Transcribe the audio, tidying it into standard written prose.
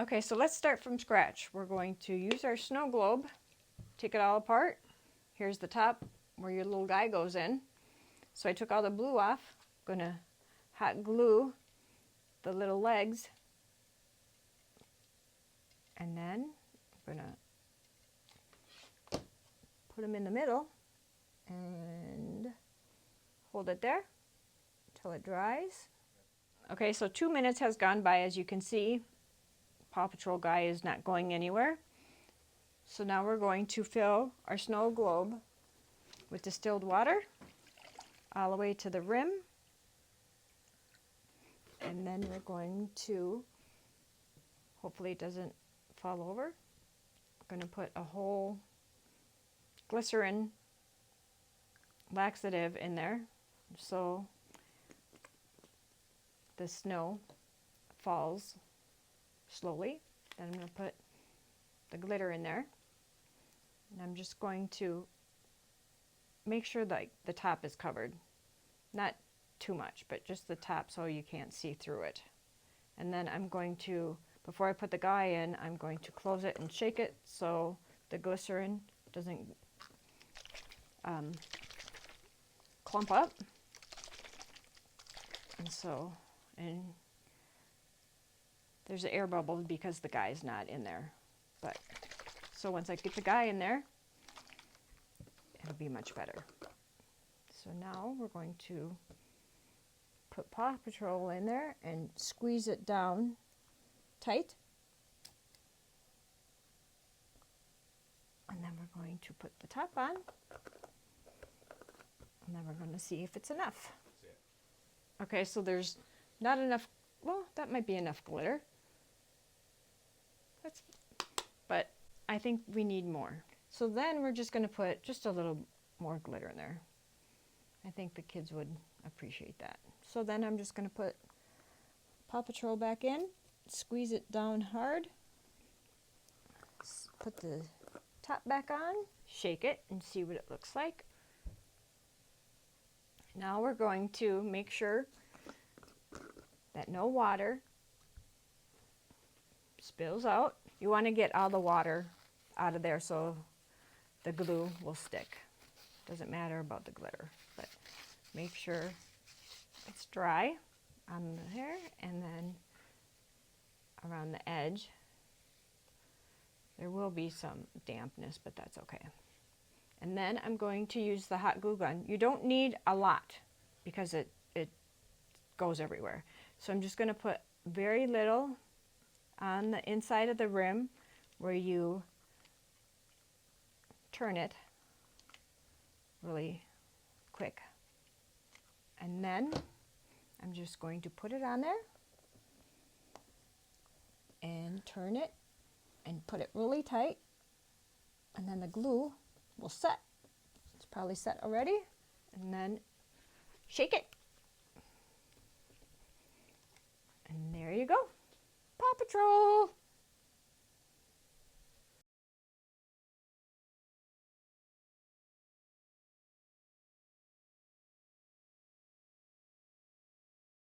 Okay, so let's start from scratch. We're going to use our snow globe, take it all apart. Here's the top where your little guy goes in. So I took all the blue off. I'm gonna hot glue the little legs, and then I'm gonna put them in the middle and hold it there until it dries. Okay, so 2 minutes has gone by. As you can see, Paw Patrol guy is not going anywhere. So now we're going to fill our snow globe with distilled water all the way to the rim. And then we're going to, hopefully it doesn't fall over, we're going to put a whole glycerin laxative in there so the snow falls slowly. Then I'm going to put the glitter in there, and I'm just going to make sure that the top is covered, not too much, but just the top so you can't see through it. And then I'm going to, before I put the guy in, I'm going to close it and shake it so the glycerin doesn't clump up. And there's an air bubble because the guy's not in there. But so once I get the guy in there, it'll be much better. So now we're going to put Paw Patrol in there and squeeze it down tight. And then we're going to put the top on. And then we're going to see if it's enough. Okay, so there's not enough, well, that might be enough glitter. But I think we need more. So then we're just going to put just a little more glitter in there. I think the kids would appreciate that. So then I'm just going to put Paw Patrol back in, squeeze it down hard, put the top back on, shake it and see what it looks like. Now we're going to make sure that no water spills out. You want to get all the water out of there so the glue will stick. Doesn't matter about the glitter, but make sure it's dry on the hair, and then around the edge there will be some dampness, but that's okay. And then I'm going to use the hot glue gun. You don't need a lot because it goes everywhere. So I'm just going to put very little on the inside of the rim where you turn it really quick. And then I'm just going to put it on there and turn it and put it really tight, and then the glue will set. It's probably set already. And then shake it. And there you go. Paw Patrol!